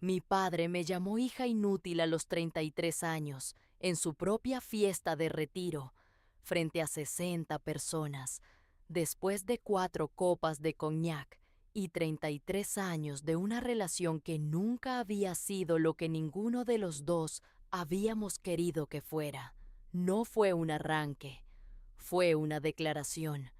Mi padre me llamó hija inútil a los 33 años, en su propia fiesta de retiro, frente a 60 personas, después de 4 copas de coñac y 33 años de una relación que nunca había sido lo que ninguno de los dos habíamos querido que fuera. No fue un arranque, fue una declaración,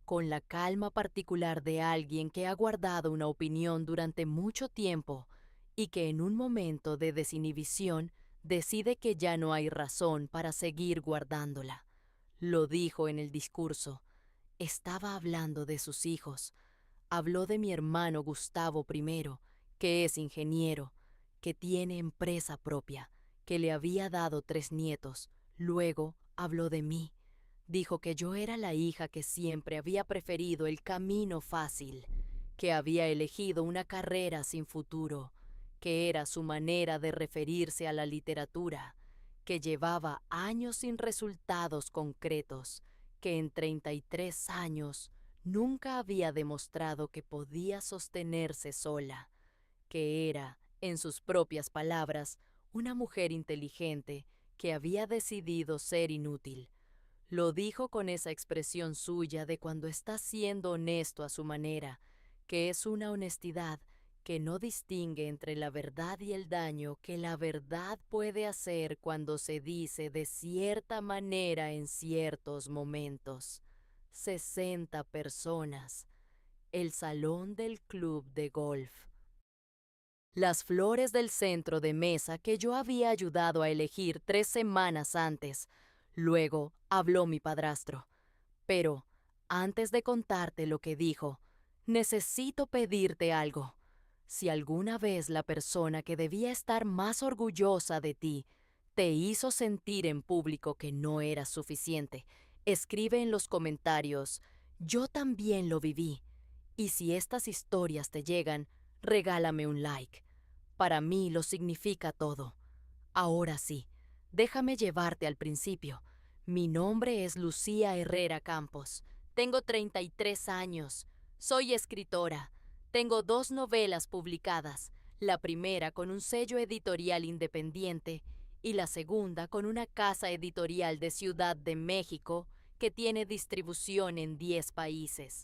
con la calma particular de alguien que ha guardado una opinión durante mucho tiempo y que en un momento de desinhibición decide que ya no hay razón para seguir guardándola. Lo dijo en el discurso. Estaba hablando de sus hijos. Habló de mi hermano Gustavo primero, que es ingeniero, que tiene empresa propia, que le había dado 3 nietos. Luego habló de mí. Dijo que yo era la hija que siempre había preferido el camino fácil, que había elegido una carrera sin futuro, que era su manera de referirse a la literatura, que llevaba años sin resultados concretos, que en 33 años nunca había demostrado que podía sostenerse sola, que era, en sus propias palabras, una mujer inteligente que había decidido ser inútil. Lo dijo con esa expresión suya de cuando está siendo honesto a su manera, que es una honestidad que no distingue entre la verdad y el daño que la verdad puede hacer cuando se dice de cierta manera en ciertos momentos. 60 personas. El salón del club de golf. Las flores del centro de mesa que yo había ayudado a elegir 3 semanas antes. Luego habló mi padrastro. Pero, antes de contarte lo que dijo, necesito pedirte algo. Si alguna vez la persona que debía estar más orgullosa de ti te hizo sentir en público que no eras suficiente, escribe en los comentarios, yo también lo viví. Y si estas historias te llegan, regálame un like. Para mí lo significa todo. Ahora sí, déjame llevarte al principio. Mi nombre es Lucía Herrera Campos. Tengo 33 años. Soy escritora. Tengo 2 novelas publicadas, la primera con un sello editorial independiente y la segunda con una casa editorial de Ciudad de México que tiene distribución en 10 países.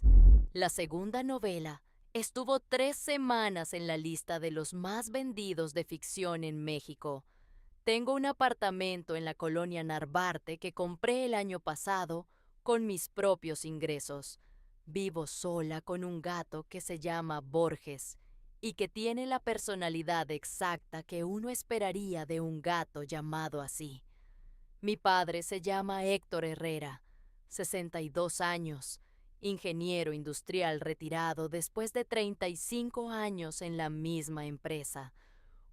La segunda novela estuvo 3 semanas en la lista de los más vendidos de ficción en México. Tengo un apartamento en la colonia Narvarte que compré el año pasado con mis propios ingresos. Vivo sola con un gato que se llama Borges y que tiene la personalidad exacta que uno esperaría de un gato llamado así. Mi padre se llama Héctor Herrera, 62 años, ingeniero industrial retirado después de 35 años en la misma empresa.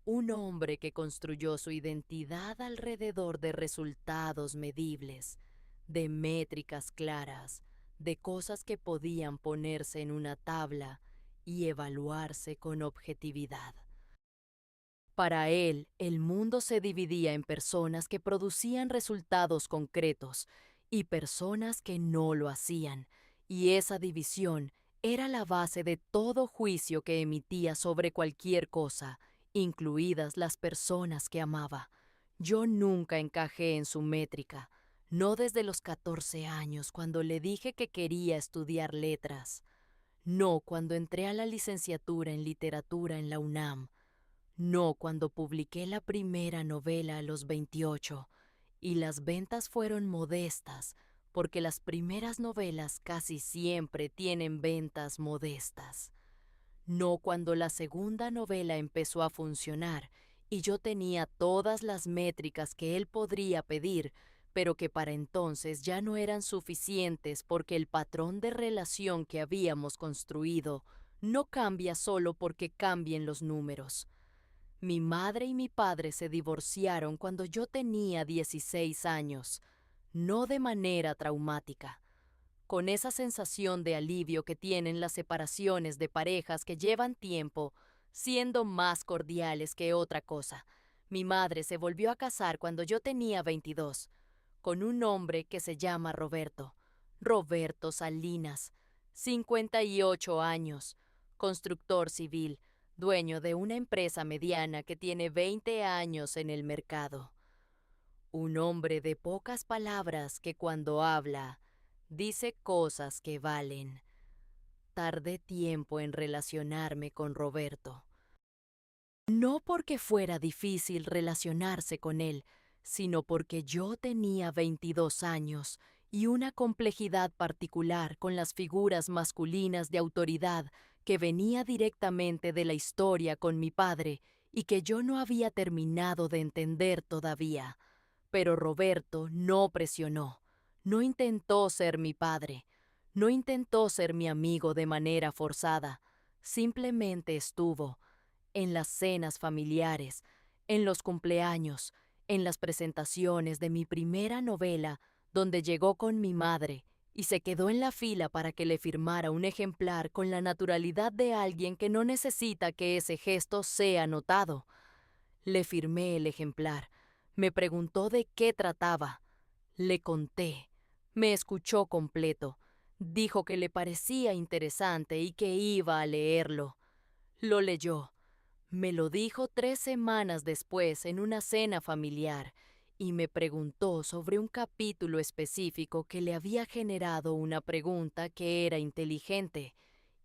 Un hombre que construyó su identidad alrededor de resultados medibles, de métricas claras, de cosas que podían ponerse en una tabla y evaluarse con objetividad. Para él, el mundo se dividía en personas que producían resultados concretos y personas que no lo hacían, y esa división era la base de todo juicio que emitía sobre cualquier cosa, incluidas las personas que amaba. Yo nunca encajé en su métrica, no desde los 14 años cuando le dije que quería estudiar letras, no cuando entré a la licenciatura en literatura en la UNAM, no cuando publiqué la primera novela a los 28, y las ventas fueron modestas, porque las primeras novelas casi siempre tienen ventas modestas. No cuando la segunda novela empezó a funcionar y yo tenía todas las métricas que él podría pedir, pero que para entonces ya no eran suficientes porque el patrón de relación que habíamos construido no cambia solo porque cambien los números. Mi madre y mi padre se divorciaron cuando yo tenía 16 años, no de manera traumática, con esa sensación de alivio que tienen las separaciones de parejas que llevan tiempo, siendo más cordiales que otra cosa. Mi madre se volvió a casar cuando yo tenía 22, con un hombre que se llama Roberto, Roberto Salinas, 58 años, constructor civil, dueño de una empresa mediana que tiene 20 años en el mercado. Un hombre de pocas palabras que cuando habla, dice cosas que valen. Tardé tiempo en relacionarme con Roberto. No porque fuera difícil relacionarse con él, sino porque yo tenía 22 años y una complejidad particular con las figuras masculinas de autoridad que venía directamente de la historia con mi padre y que yo no había terminado de entender todavía. Pero Roberto no presionó, no intentó ser mi padre, no intentó ser mi amigo de manera forzada, simplemente estuvo en las cenas familiares, en los cumpleaños, en las presentaciones de mi primera novela, donde llegó con mi madre y se quedó en la fila para que le firmara un ejemplar con la naturalidad de alguien que no necesita que ese gesto sea notado. Le firmé el ejemplar. Me preguntó de qué trataba. Le conté. Me escuchó completo. Dijo que le parecía interesante y que iba a leerlo. Lo leyó. Me lo dijo 3 semanas después en una cena familiar y me preguntó sobre un capítulo específico que le había generado una pregunta que era inteligente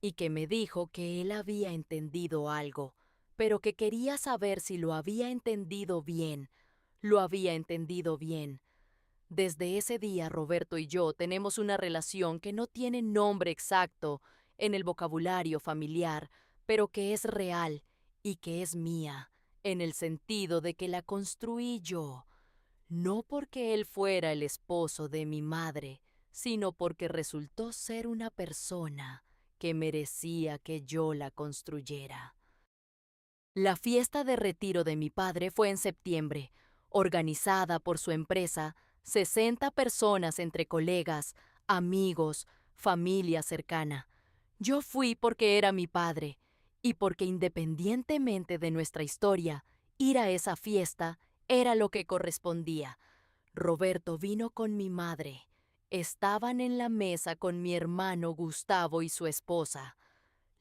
y que me dijo que él había entendido algo, pero que quería saber si lo había entendido bien. Lo había entendido bien. Desde ese día, Roberto y yo tenemos una relación que no tiene nombre exacto en el vocabulario familiar, pero que es real y que es mía, en el sentido de que la construí yo, no porque él fuera el esposo de mi madre, sino porque resultó ser una persona que merecía que yo la construyera. La fiesta de retiro de mi padre fue en septiembre, organizada por su empresa, 60 personas entre colegas, amigos, familia cercana. Yo fui porque era mi padre y porque independientemente de nuestra historia, ir a esa fiesta era lo que correspondía. Roberto vino con mi madre. Estaban en la mesa con mi hermano Gustavo y su esposa.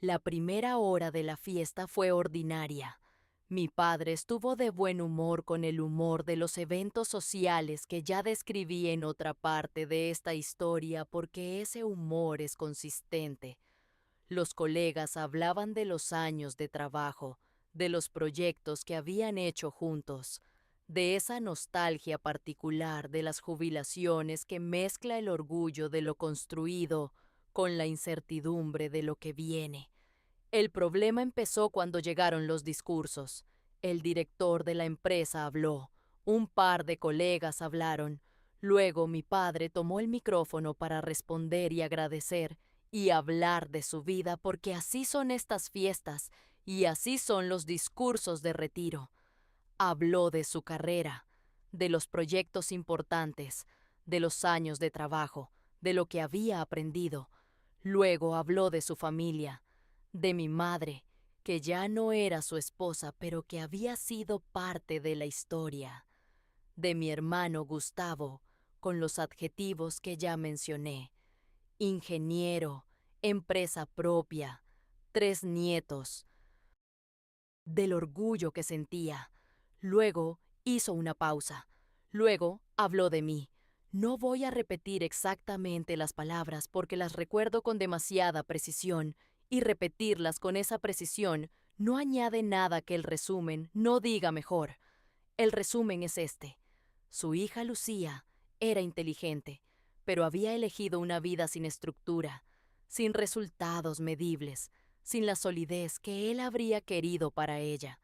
La primera hora de la fiesta fue ordinaria. Mi padre estuvo de buen humor con el humor de los eventos sociales que ya describí en otra parte de esta historia porque ese humor es consistente. Los colegas hablaban de los años de trabajo, de los proyectos que habían hecho juntos, de esa nostalgia particular de las jubilaciones que mezcla el orgullo de lo construido con la incertidumbre de lo que viene. El problema empezó cuando llegaron los discursos. El director de la empresa habló, un par de colegas hablaron, luego mi padre tomó el micrófono para responder y agradecer y hablar de su vida porque así son estas fiestas y así son los discursos de retiro. Habló de su carrera, de los proyectos importantes, de los años de trabajo, de lo que había aprendido. Luego habló de su familia, de mi madre, que ya no era su esposa, pero que había sido parte de la historia, de mi hermano Gustavo, con los adjetivos que ya mencioné, ingeniero, empresa propia, 3 nietos, del orgullo que sentía. Luego hizo una pausa. Luego habló de mí. No voy a repetir exactamente las palabras porque las recuerdo con demasiada precisión, y repetirlas con esa precisión no añade nada que el resumen no diga mejor. El resumen es este. Su hija Lucía era inteligente, pero había elegido una vida sin estructura, sin resultados medibles, sin la solidez que él habría querido para ella,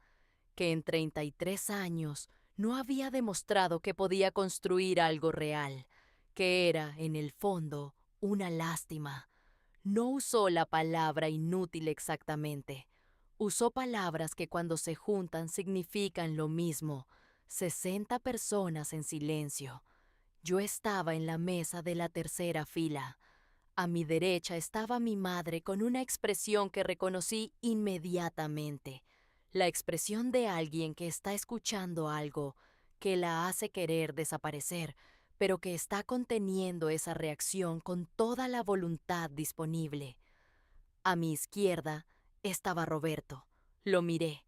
que en 33 años no había demostrado que podía construir algo real, que era, en el fondo, una lástima. No usó la palabra inútil exactamente. Usó palabras que cuando se juntan significan lo mismo. 60 personas en silencio. Yo estaba en la mesa de la tercera fila. A mi derecha estaba mi madre con una expresión que reconocí inmediatamente. La expresión de alguien que está escuchando algo que la hace querer desaparecer, pero que está conteniendo esa reacción con toda la voluntad disponible. A mi izquierda estaba Roberto. Lo miré.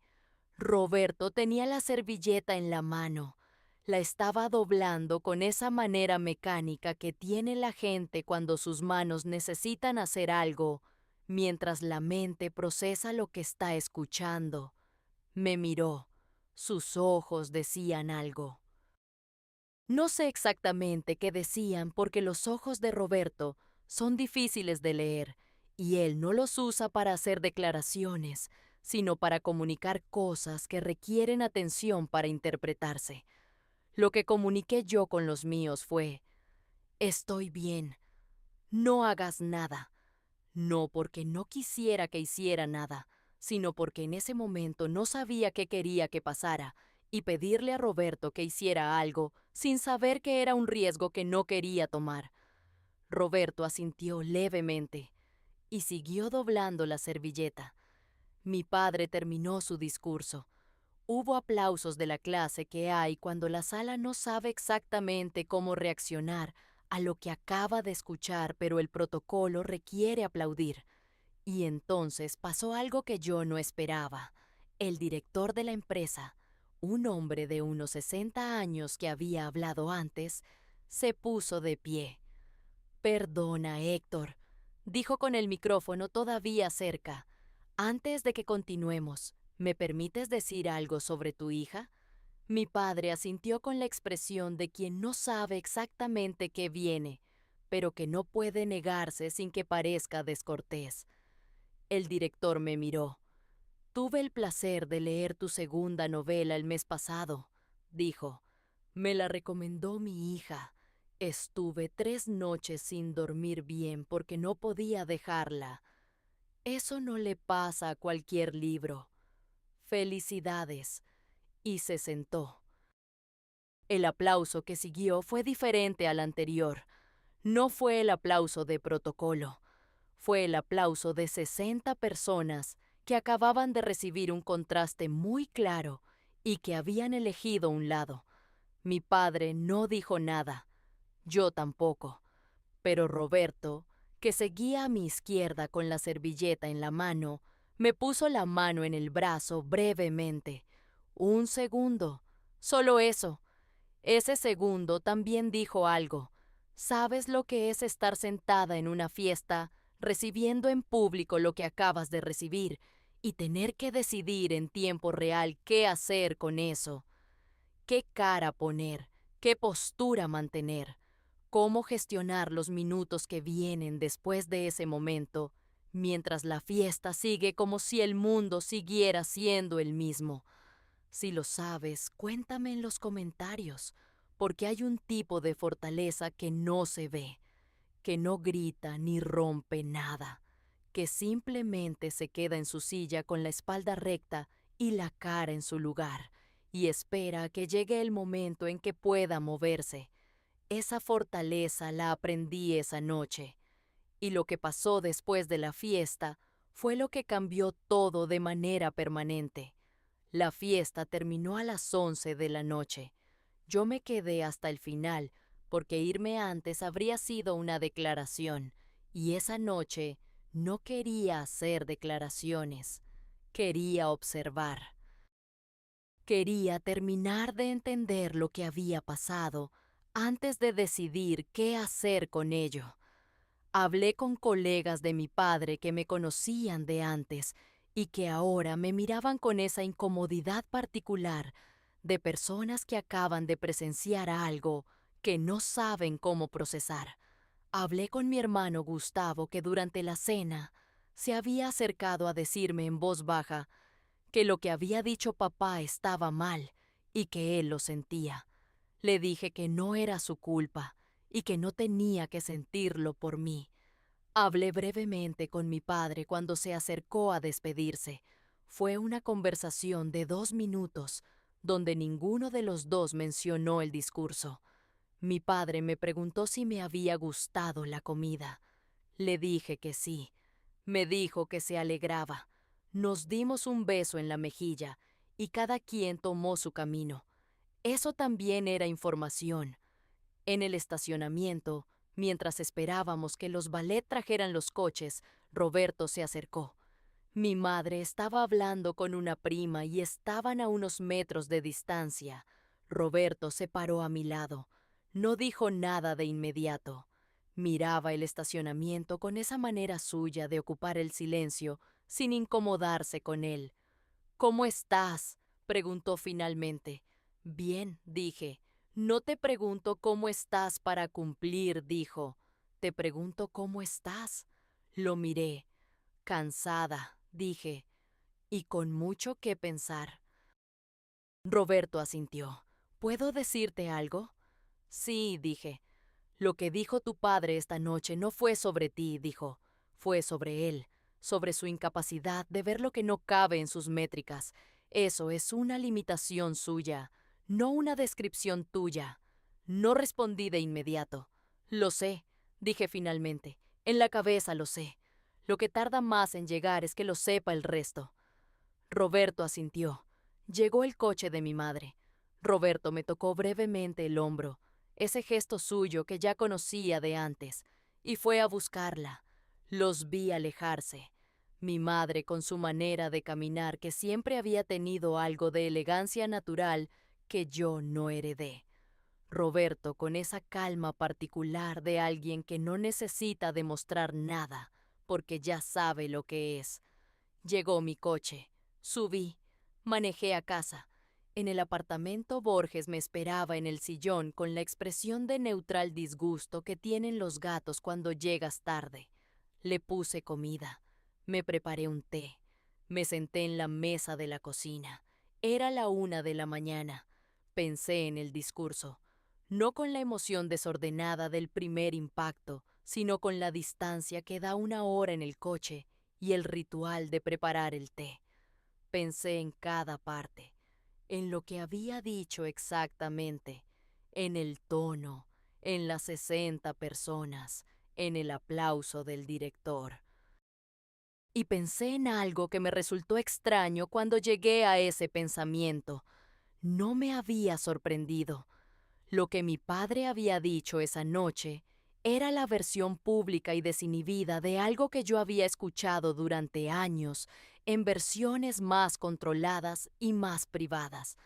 Roberto tenía la servilleta en la mano. La estaba doblando con esa manera mecánica que tiene la gente cuando sus manos necesitan hacer algo, mientras la mente procesa lo que está escuchando. Me miró. Sus ojos decían algo. No sé exactamente qué decían porque los ojos de Roberto son difíciles de leer y él no los usa para hacer declaraciones, sino para comunicar cosas que requieren atención para interpretarse. Lo que comuniqué yo con los míos fue: estoy bien, no hagas nada. No porque no quisiera que hiciera nada, sino porque en ese momento no sabía qué quería que pasara, y pedirle a Roberto que hiciera algo sin saber que era un riesgo que no quería tomar. Roberto asintió levemente y siguió doblando la servilleta. Mi padre terminó su discurso. Hubo aplausos de la clase que hay cuando la sala no sabe exactamente cómo reaccionar a lo que acaba de escuchar, pero el protocolo requiere aplaudir. Y entonces pasó algo que yo no esperaba. El director de la empresa, un hombre de unos 60 años que había hablado antes, se puso de pie. «Perdona, Héctor», dijo con el micrófono todavía cerca. «Antes de que continuemos, ¿me permites decir algo sobre tu hija?» Mi padre asintió con la expresión de quien no sabe exactamente qué viene, pero que no puede negarse sin que parezca descortés. El director me miró. «Tuve el placer de leer tu segunda novela el mes pasado», dijo. «Me la recomendó mi hija. Estuve 3 noches sin dormir bien porque no podía dejarla. Eso no le pasa a cualquier libro. Felicidades». Y se sentó. El aplauso que siguió fue diferente al anterior. No fue el aplauso de protocolo. Fue el aplauso de 60 personas que acababan de recibir un contraste muy claro y que habían elegido un lado. Mi padre no dijo nada. Yo tampoco. Pero Roberto, que seguía a mi izquierda con la servilleta en la mano, me puso la mano en el brazo brevemente. 1 segundo. Solo eso. Ese segundo también dijo algo. ¿Sabes lo que es estar sentada en una fiesta, recibiendo en público lo que acabas de recibir, y tener que decidir en tiempo real qué hacer con eso? ¿Qué cara poner? ¿Qué postura mantener? ¿Cómo gestionar los minutos que vienen después de ese momento, mientras la fiesta sigue como si el mundo siguiera siendo el mismo? Si lo sabes, cuéntame en los comentarios, porque hay un tipo de fortaleza que no se ve, que no grita ni rompe nada, que simplemente se queda en su silla con la espalda recta y la cara en su lugar, y espera a que llegue el momento en que pueda moverse. Esa fortaleza la aprendí esa noche, y lo que pasó después de la fiesta fue lo que cambió todo de manera permanente. La fiesta terminó a las 11 de la noche. Yo me quedé hasta el final, porque irme antes habría sido una declaración, y esa noche no quería hacer declaraciones, quería observar. Quería terminar de entender lo que había pasado antes de decidir qué hacer con ello. Hablé con colegas de mi padre que me conocían de antes y que ahora me miraban con esa incomodidad particular de personas que acaban de presenciar algo que no saben cómo procesar. Hablé con mi hermano Gustavo, que durante la cena se había acercado a decirme en voz baja que lo que había dicho papá estaba mal y que él lo sentía. Le dije que no era su culpa y que no tenía que sentirlo por mí. Hablé brevemente con mi padre cuando se acercó a despedirse. Fue una conversación de 2 minutos, donde ninguno de los dos mencionó el discurso. Mi padre me preguntó si me había gustado la comida. Le dije que sí. Me dijo que se alegraba. Nos dimos un beso en la mejilla y cada quien tomó su camino. Eso también era información. En el estacionamiento, mientras esperábamos que los valet trajeran los coches, Roberto se acercó. Mi madre estaba hablando con una prima y estaban a unos metros de distancia. Roberto se paró a mi lado. No dijo nada de inmediato. Miraba el estacionamiento con esa manera suya de ocupar el silencio, sin incomodarse con él. ¿Cómo estás?, preguntó finalmente. Bien, dije. No te pregunto cómo estás para cumplir, dijo. Te pregunto cómo estás. Lo miré. Cansada, dije, y con mucho que pensar. Roberto asintió. ¿Puedo decirte algo? Sí, dije. Lo que dijo tu padre esta noche no fue sobre ti, dijo. Fue sobre él, sobre su incapacidad de ver lo que no cabe en sus métricas. Eso es una limitación suya, no una descripción tuya. No respondí de inmediato. Lo sé, dije finalmente. En la cabeza lo sé. Lo que tarda más en llegar es que lo sepa el resto. Roberto asintió. Llegó el coche de mi madre. Roberto me tocó brevemente el hombro, ese gesto suyo que ya conocía de antes, y fue a buscarla. Los vi alejarse. Mi madre, con su manera de caminar que siempre había tenido algo de elegancia natural que yo no heredé. Roberto, con esa calma particular de alguien que no necesita demostrar nada, porque ya sabe lo que es. Llegó mi coche. Subí. Manejé a casa. En el apartamento Borges me esperaba en el sillón con la expresión de neutral disgusto que tienen los gatos cuando llegas tarde. Le puse comida. Me preparé un té. Me senté en la mesa de la cocina. Era la 1 de la mañana. Pensé en el discurso. No con la emoción desordenada del primer impacto, sino con la distancia que da 1 hora en el coche y el ritual de preparar el té. Pensé en cada parte, en lo que había dicho exactamente, en el tono, en las 60 personas, en el aplauso del director. Y pensé en algo que me resultó extraño cuando llegué a ese pensamiento. No me había sorprendido. Lo que mi padre había dicho esa noche era la versión pública y desinhibida de algo que yo había escuchado durante años en versiones más controladas y más privadas.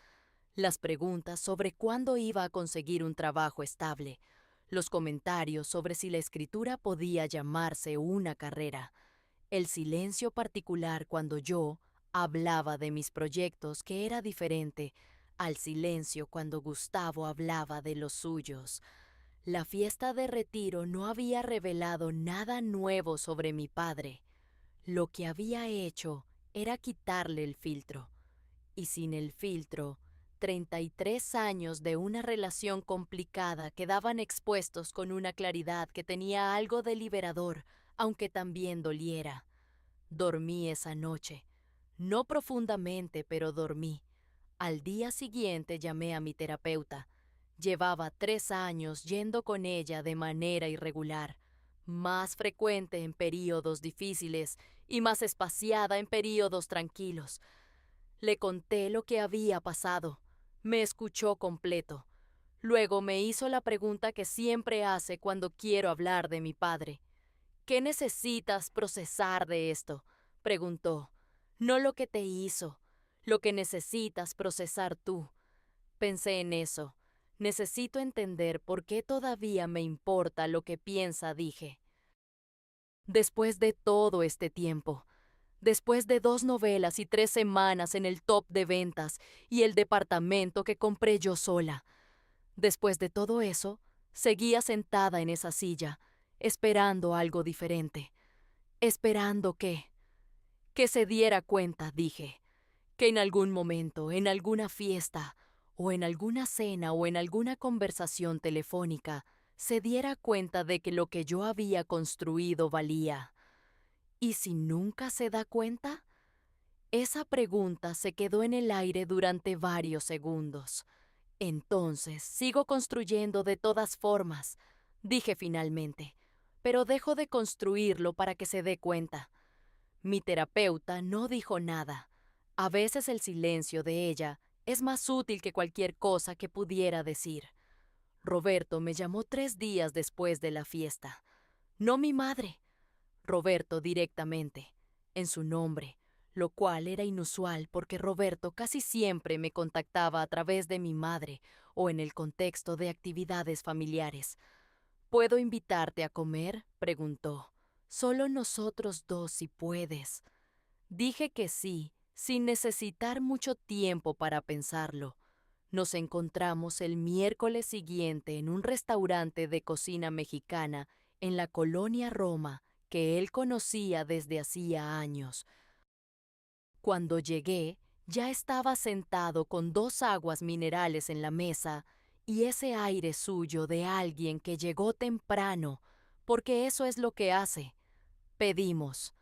Las preguntas sobre cuándo iba a conseguir un trabajo estable, los comentarios sobre si la escritura podía llamarse una carrera, el silencio particular cuando yo hablaba de mis proyectos, que era diferente al silencio cuando Gustavo hablaba de los suyos. La fiesta de retiro no había revelado nada nuevo sobre mi padre. Lo que había hecho era quitarle el filtro. Y sin el filtro, 33 años de una relación complicada quedaban expuestos con una claridad que tenía algo de liberador, aunque también doliera. Dormí esa noche. No profundamente, pero dormí. Al día siguiente llamé a mi terapeuta. Llevaba 3 años yendo con ella de manera irregular, más frecuente en períodos difíciles y más espaciada en períodos tranquilos. Le conté lo que había pasado. Me escuchó completo. Luego me hizo la pregunta que siempre hace cuando quiero hablar de mi padre. ¿Qué necesitas procesar de esto?, preguntó. No lo que te hizo, lo que necesitas procesar tú. Pensé en eso. Necesito entender por qué todavía me importa lo que piensa, dije. Después de todo este tiempo, después de 2 novelas y 3 semanas en el top de ventas y el departamento que compré yo sola, después de todo eso, seguía sentada en esa silla, esperando algo diferente. Esperando que se diera cuenta, dije, que en algún momento, en alguna fiesta, o en alguna cena o en alguna conversación telefónica, se diera cuenta de que lo que yo había construido valía. ¿Y si nunca se da cuenta? Esa pregunta se quedó en el aire durante varios segundos. Entonces, sigo construyendo de todas formas, dije finalmente, pero dejo de construirlo para que se dé cuenta. Mi terapeuta no dijo nada. A veces el silencio de ella es más útil que cualquier cosa que pudiera decir. Roberto me llamó 3 días después de la fiesta. No mi madre. Roberto directamente. en su nombre, lo cual era inusual porque Roberto casi siempre me contactaba a través de mi madre o en el contexto de actividades familiares. ¿Puedo invitarte a comer?, preguntó. Solo nosotros dos si puedes. Dije que sí, sin necesitar mucho tiempo para pensarlo. Nos encontramos el miércoles siguiente en un restaurante de cocina mexicana en la colonia Roma que él conocía desde hacía años. Cuando llegué, ya estaba sentado con 2 aguas minerales en la mesa y ese aire suyo de alguien que llegó temprano, porque eso es lo que hace. Pedimos.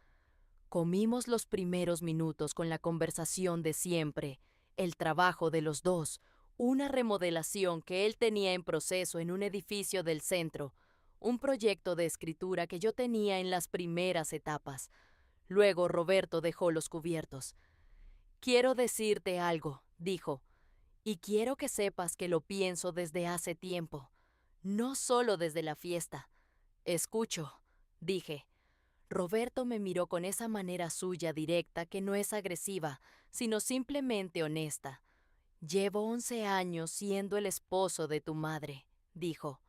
Comimos los primeros minutos con la conversación de siempre, el trabajo de los dos, una remodelación que él tenía en proceso en un edificio del centro, un proyecto de escritura que yo tenía en las primeras etapas. Luego Roberto dejó los cubiertos. «Quiero decirte algo», dijo, «y quiero que sepas que lo pienso desde hace tiempo, no solo desde la fiesta». «Escucho», dije. Roberto me miró con esa manera suya directa que no es agresiva, sino simplemente honesta. «Llevo 11 años siendo el esposo de tu madre», dijo.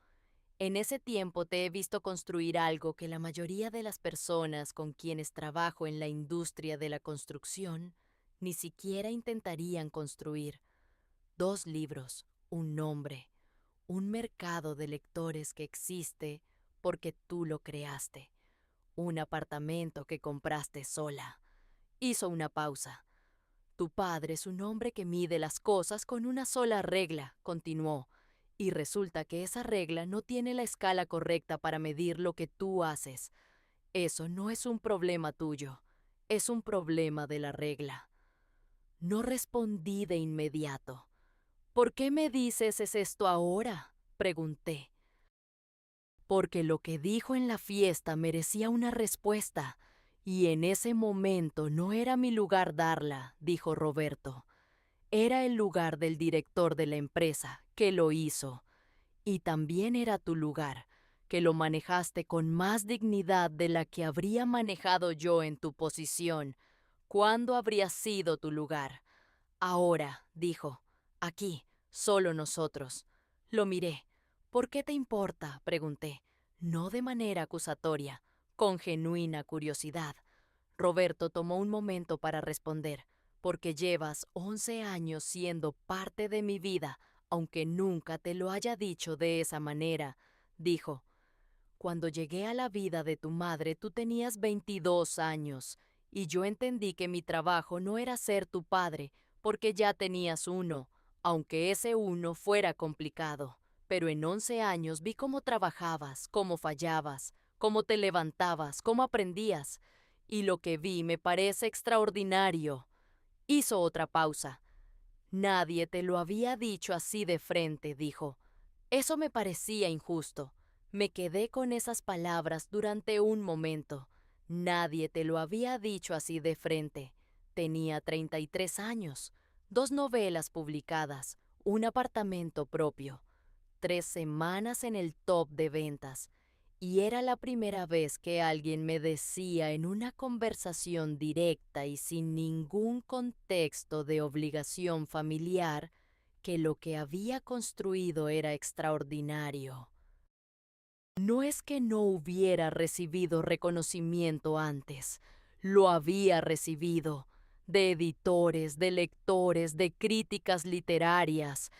«En ese tiempo te he visto construir algo que la mayoría de las personas con quienes trabajo en la industria de la construcción ni siquiera intentarían construir. 2 libros, un nombre, un mercado de lectores que existe porque tú lo creaste. Un apartamento que compraste sola». Hizo una pausa. «Tu padre es un hombre que mide las cosas con una sola regla», continuó, «y resulta que esa regla no tiene la escala correcta para medir lo que tú haces. Eso no es un problema tuyo, es un problema de la regla». No respondí de inmediato. «¿Por qué me dices es esto ahora?», pregunté. Porque lo que dijo en la fiesta merecía una respuesta, y en ese momento no era mi lugar darla, dijo Roberto. Era el lugar del director de la empresa, que lo hizo. Y también era tu lugar, que lo manejaste con más dignidad de la que habría manejado yo en tu posición. ¿Cuándo habría sido tu lugar? Ahora, dijo, aquí, solo nosotros. Lo miré. ¿Por qué te importa?, pregunté. No de manera acusatoria, con genuina curiosidad. Roberto tomó un momento para responder. «Porque llevas 11 años siendo parte de mi vida, aunque nunca te lo haya dicho de esa manera», dijo. «Cuando llegué a la vida de tu madre tú tenías 22 años, y yo entendí que mi trabajo no era ser tu padre, porque ya tenías uno, aunque ese uno fuera complicado. Pero en 11 años vi cómo trabajabas, cómo fallabas, cómo te levantabas, cómo aprendías, y lo que vi me parece extraordinario». Hizo otra pausa. «Nadie te lo había dicho así de frente», dijo. Eso me parecía injusto. Me quedé con esas palabras durante un momento. Nadie te lo había dicho así de frente. Tenía 33 años, 2 novelas publicadas, un apartamento propio, 3 semanas en el top de ventas. Y era la primera vez que alguien me decía en una conversación directa y sin ningún contexto de obligación familiar que lo que había construido era extraordinario. No es que no hubiera recibido reconocimiento antes, lo había recibido, de editores, de lectores, de críticas literarias,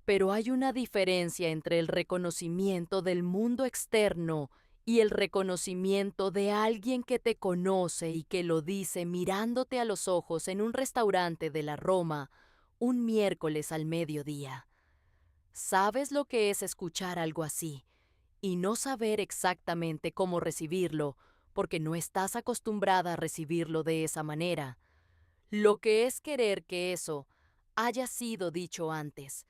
pero hay una diferencia entre el reconocimiento del mundo externo y el reconocimiento de alguien que te conoce y que lo dice mirándote a los ojos en un restaurante de la Roma un miércoles al mediodía. ¿Sabes lo que es escuchar algo así y no saber exactamente cómo recibirlo porque no estás acostumbrada a recibirlo de esa manera? Lo que es querer que eso haya sido dicho antes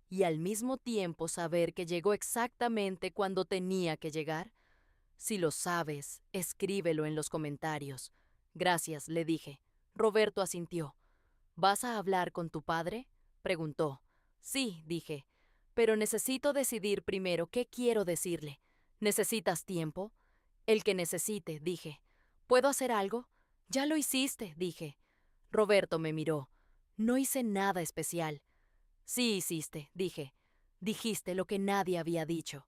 y al mismo tiempo saber que llegó exactamente cuando tenía que llegar. Si lo sabes, escríbelo en los comentarios. Gracias, le dije. Roberto asintió. ¿Vas a hablar con tu padre?, preguntó. Sí, dije, pero necesito decidir primero qué quiero decirle. ¿Necesitas tiempo? El que necesite, dije. ¿Puedo hacer algo? Ya lo hiciste, dije. Roberto me miró. No hice nada especial. Sí hiciste, dije. Dijiste lo que nadie había dicho.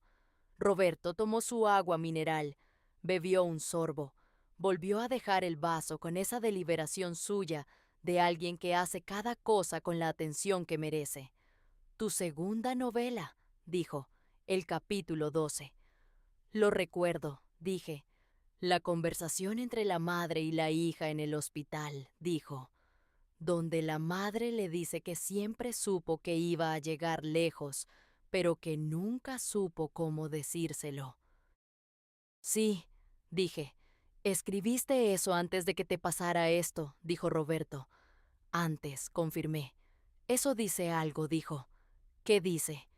Roberto tomó su agua mineral, bebió un sorbo, volvió a dejar el vaso con esa deliberación suya de alguien que hace cada cosa con la atención que merece. Tu segunda novela, dijo, el capítulo 12. Lo recuerdo, dije. La conversación entre la madre y la hija en el hospital, dijo, donde la madre le dice que siempre supo que iba a llegar lejos, pero que nunca supo cómo decírselo. Sí, dije. Escribiste eso antes de que te pasara esto, dijo Roberto. Antes, confirmé. Eso dice algo, dijo. ¿Qué dice?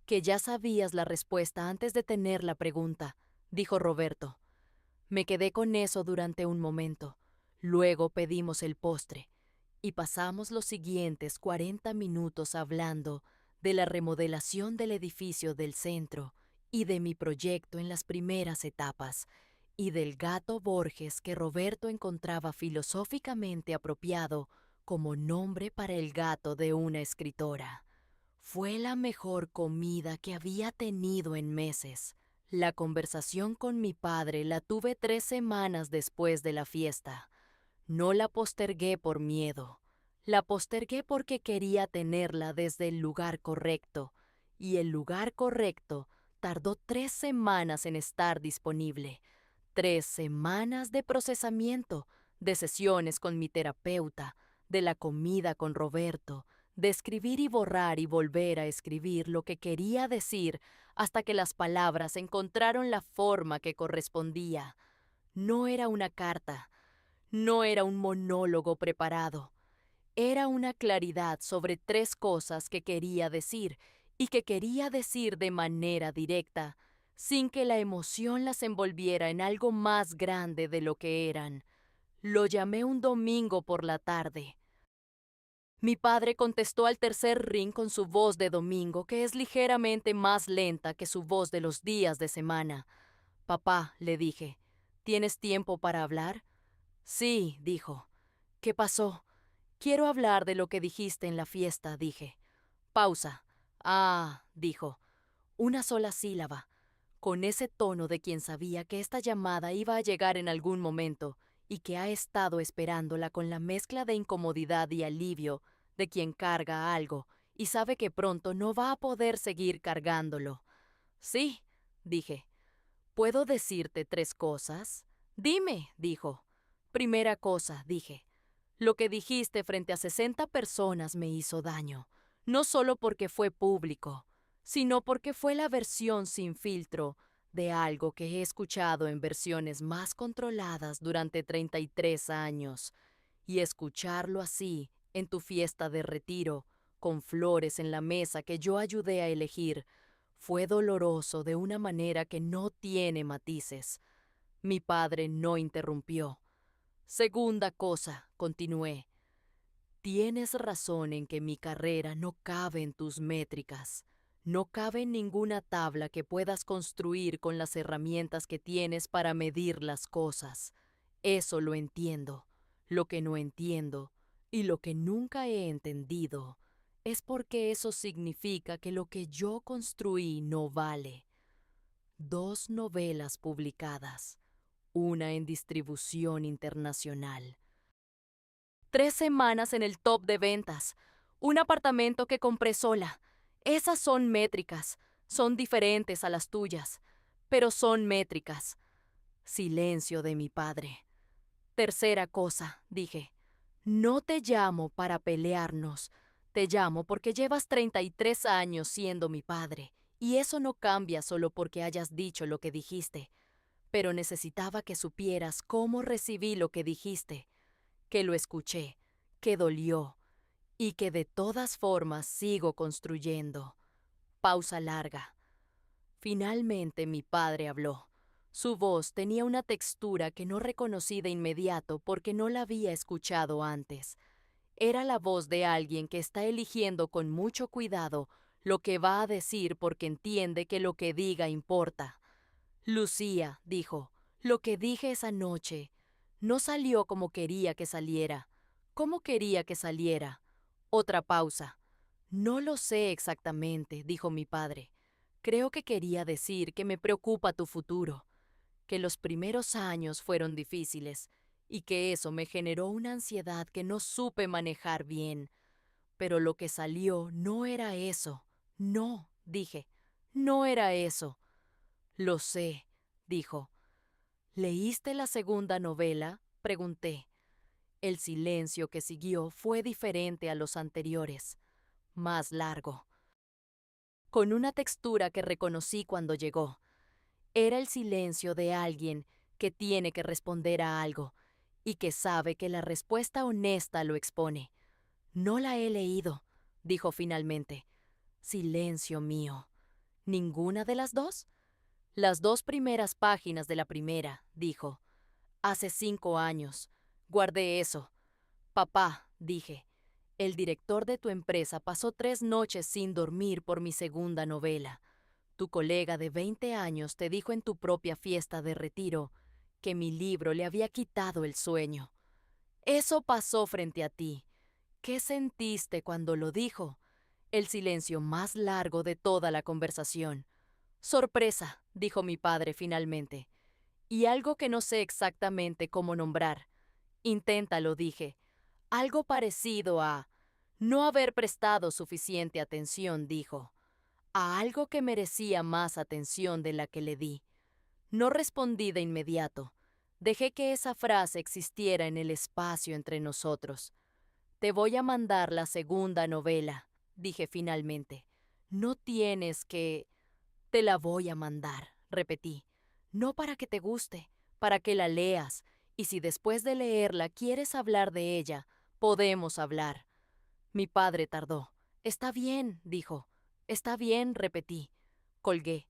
Que ya sabías la respuesta antes de tener la pregunta, dijo Roberto. Me quedé con eso durante un momento. Luego pedimos el postre y pasamos los siguientes 40 minutos hablando de la remodelación del edificio del centro y de mi proyecto en las primeras etapas, y del gato Borges que Roberto encontraba filosóficamente apropiado como nombre para el gato de una escritora. Fue la mejor comida que había tenido en meses. La conversación con mi padre la tuve 3 semanas después de la fiesta. No la postergué por miedo. La postergué porque quería tenerla desde el lugar correcto, y el lugar correcto tardó 3 semanas en estar disponible. 3 semanas de procesamiento, de sesiones con mi terapeuta, de la comida con Roberto, de escribir y borrar y volver a escribir lo que quería decir hasta que las palabras encontraron la forma que correspondía. No era una carta, no era un monólogo preparado. Era una claridad sobre 3 cosas que quería decir y que quería decir de manera directa, sin que la emoción las envolviera en algo más grande de lo que eran. Lo llamé un domingo por la tarde. Mi padre contestó al tercer ring con su voz de domingo, que es ligeramente más lenta que su voz de los días de semana. Papá, le dije, ¿tienes tiempo para hablar? Sí, dijo. ¿Qué pasó? Quiero hablar de lo que dijiste en la fiesta, dije. Pausa. Ah, dijo. Una sola sílaba, con ese tono de quien sabía que esta llamada iba a llegar en algún momento y que ha estado esperándola con la mezcla de incomodidad y alivio de quien carga algo y sabe que pronto no va a poder seguir cargándolo. Sí, dije. ¿Puedo decirte 3 cosas? Dime, dijo. Primera cosa, dije. Lo que dijiste frente a 60 personas me hizo daño, no solo porque fue público, sino porque fue la versión sin filtro de algo que he escuchado en versiones más controladas durante 33 años. Y escucharlo así, en tu fiesta de retiro, con flores en la mesa que yo ayudé a elegir, fue doloroso de una manera que no tiene matices. Mi padre no interrumpió. Segunda cosa, continué. Tienes razón en que mi carrera no cabe en tus métricas. No cabe en ninguna tabla que puedas construir con las herramientas que tienes para medir las cosas. Eso lo entiendo. Lo que no entiendo, y lo que nunca he entendido, es porque eso significa que lo que yo construí no vale. 2 novelas publicadas, una en distribución internacional. 3 semanas en el top de ventas. Un apartamento que compré sola. Esas son métricas. Son diferentes a las tuyas, pero son métricas. Silencio de mi padre. Tercera cosa, dije. No te llamo para pelearnos. Te llamo porque llevas 33 años siendo mi padre, y eso no cambia solo porque hayas dicho lo que dijiste. Pero necesitaba que supieras cómo recibí lo que dijiste, que lo escuché, que dolió, y que de todas formas sigo construyendo. Pausa larga. Finalmente mi padre habló. Su voz tenía una textura que no reconocí de inmediato porque no la había escuchado antes. Era la voz de alguien que está eligiendo con mucho cuidado lo que va a decir porque entiende que lo que diga importa. Lucía, dijo, lo que dije esa noche No salió como quería que saliera. ¿Cómo quería que saliera? Otra pausa. No lo sé exactamente, dijo mi padre. Creo que quería decir que me preocupa tu futuro, que los primeros años fueron difíciles y que eso me generó una ansiedad que no supe manejar bien. Pero lo que salió no era eso. No, dije, no era eso. Lo sé, dijo. ¿Leíste la segunda novela? Pregunté. El silencio que siguió fue diferente a los anteriores, más largo, con una textura que reconocí cuando llegó. Era el silencio de alguien que tiene que responder a algo y que sabe que la respuesta honesta lo expone. No la he leído, dijo finalmente. Silencio mío. ¿Ninguna de las dos? Las dos primeras páginas de la primera, dijo. Hace 5 años. Guardé eso. Papá, dije, el director de tu empresa pasó 3 noches sin dormir por mi segunda novela. Tu colega de 20 años te dijo en tu propia fiesta de retiro que mi libro le había quitado el sueño. Eso pasó frente a ti. ¿Qué sentiste cuando lo dijo? El silencio más largo de toda la conversación. Sorpresa, dijo mi padre finalmente. Y algo que no sé exactamente cómo nombrar. Inténtalo, dije. Algo parecido a no haber prestado suficiente atención, dijo. A algo que merecía más atención de la que le di. No respondí de inmediato. Dejé que esa frase existiera en el espacio entre nosotros. Te voy a mandar la segunda novela, dije finalmente. No tienes que... Te la voy a mandar, repetí. No para que te guste, para que la leas, y si después de leerla quieres hablar de ella, podemos hablar. Mi padre tardó. Está bien, dijo. Está bien, repetí. Colgué.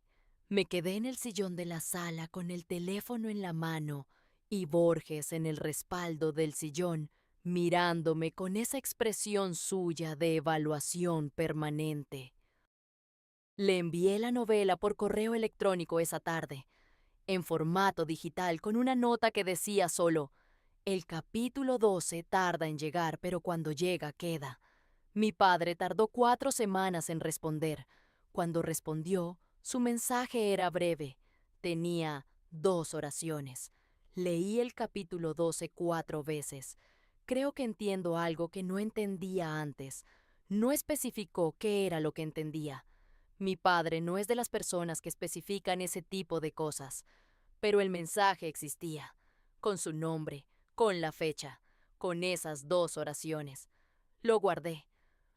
Me quedé en el sillón de la sala con el teléfono en la mano y Borges en el respaldo del sillón, mirándome con esa expresión suya de evaluación permanente. Le envié la novela por correo electrónico esa tarde, en formato digital con una nota que decía solo: el capítulo 12 tarda en llegar, pero cuando llega queda. Mi padre tardó 4 semanas en responder. Cuando respondió, su mensaje era breve. Tenía 2 oraciones. Leí el capítulo 12 4 veces. Creo que entiendo algo que no entendía antes. No especificó qué era lo que entendía. Mi padre no es de las personas que especifican ese tipo de cosas, pero el mensaje existía, con su nombre, con la fecha, con esas 2 oraciones. Lo guardé.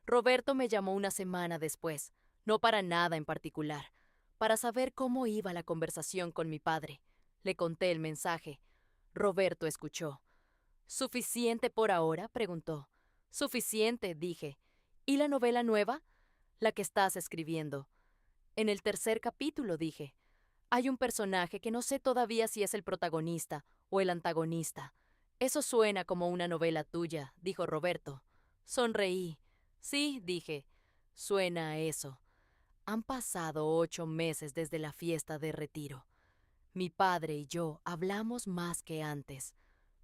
Roberto me llamó una semana después, no para nada en particular, para saber cómo iba la conversación con mi padre. Le conté el mensaje. Roberto escuchó. ¿Suficiente por ahora?, preguntó. Suficiente, dije. ¿Y la novela nueva? La que estás escribiendo. En el 3er capítulo, dije. Hay un personaje que no sé todavía si es el protagonista o el antagonista. Eso suena como una novela tuya, dijo Roberto. Sonreí. Sí, dije. Suena a eso. Han pasado 8 meses desde la fiesta de retiro. Mi padre y yo hablamos más que antes,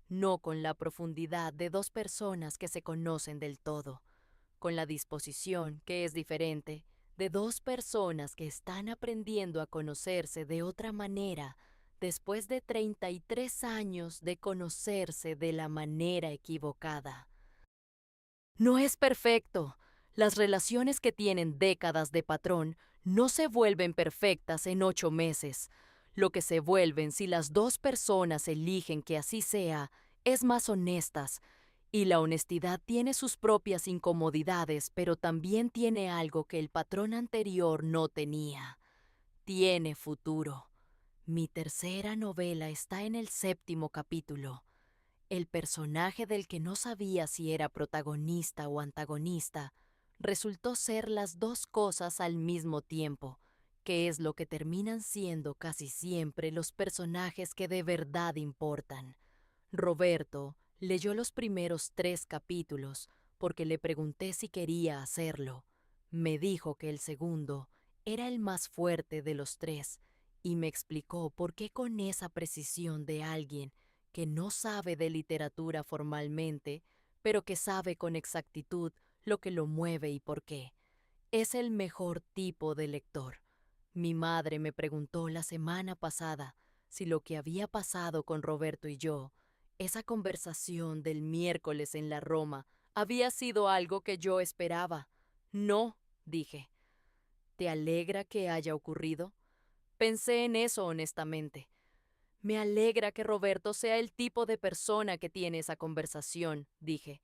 no con la profundidad de 2 personas que se conocen del todo, con la disposición, que es diferente, de 2 personas que están aprendiendo a conocerse de otra manera después de 33 años de conocerse de la manera equivocada. No es perfecto. Las relaciones que tienen décadas de patrón no se vuelven perfectas en 8 meses. Lo que se vuelven si las 2 personas eligen que así sea es más honestas. Y la honestidad tiene sus propias incomodidades, pero también tiene algo que el patrón anterior no tenía. Tiene futuro. Mi tercera novela está en el 7º capítulo. El personaje del que no sabía si era protagonista o antagonista resultó ser las 2 cosas al mismo tiempo, que es lo que terminan siendo casi siempre los personajes que de verdad importan. Roberto leyó los primeros 3 capítulos porque le pregunté si quería hacerlo. Me dijo que el segundo era el más fuerte de los 3 y me explicó por qué con esa precisión de alguien que no sabe de literatura formalmente, pero que sabe con exactitud lo que lo mueve y por qué. Es el mejor tipo de lector. Mi madre me preguntó la semana pasada si lo que había pasado con Roberto y yo, esa conversación del miércoles en la Roma, había sido algo que yo esperaba. No, dije. ¿Te alegra que haya ocurrido? Pensé en eso honestamente. Me alegra que Roberto sea el tipo de persona que tiene esa conversación, dije.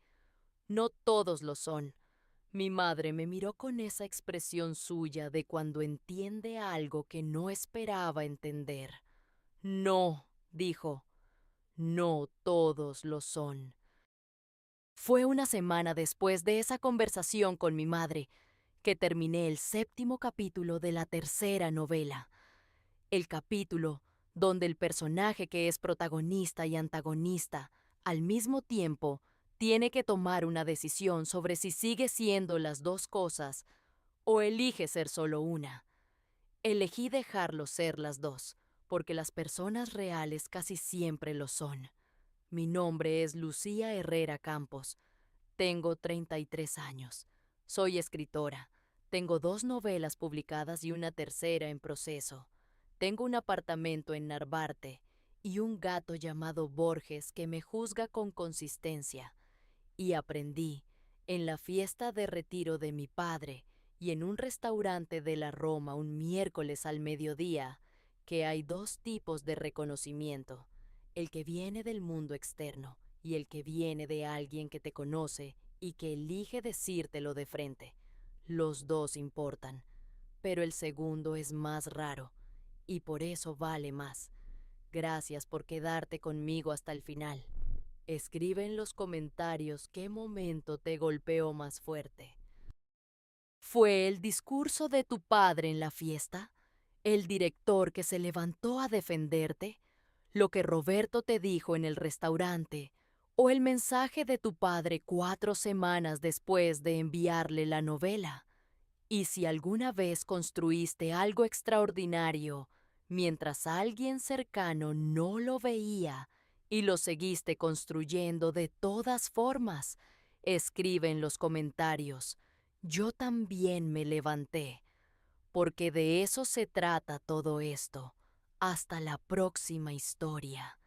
No todos lo son. Mi madre me miró con esa expresión suya de cuando entiende algo que no esperaba entender. No, dijo, no todos lo son. Fue una semana después de esa conversación con mi madre que terminé el 7.º capítulo de la tercera novela. El capítulo donde el personaje que es protagonista y antagonista al mismo tiempo tiene que tomar una decisión sobre si sigue siendo las dos cosas o elige ser solo una. Elegí dejarlo ser las dos, porque las personas reales casi siempre lo son. Mi nombre es Lucía Herrera Campos. Tengo 33 años. Soy escritora. Tengo 2 novelas publicadas y una tercera en proceso. Tengo un apartamento en Narvarte y un gato llamado Borges que me juzga con consistencia. Y aprendí, en la fiesta de retiro de mi padre y en un restaurante de la Roma un miércoles al mediodía, que hay 2 tipos de reconocimiento, el que viene del mundo externo y el que viene de alguien que te conoce y que elige decírtelo de frente. Los 2 importan, pero el segundo es más raro y por eso vale más. Gracias por quedarte conmigo hasta el final. Escribe en los comentarios qué momento te golpeó más fuerte. ¿Fue el discurso de tu padre en la fiesta? ¿El director que se levantó a defenderte? ¿Lo que Roberto te dijo en el restaurante? ¿O el mensaje de tu padre 4 semanas después de enviarle la novela? Y si alguna vez construiste algo extraordinario mientras alguien cercano no lo veía y lo seguiste construyendo de todas formas, escribe en los comentarios. Yo también me levanté, porque de eso se trata todo esto. Hasta la próxima historia.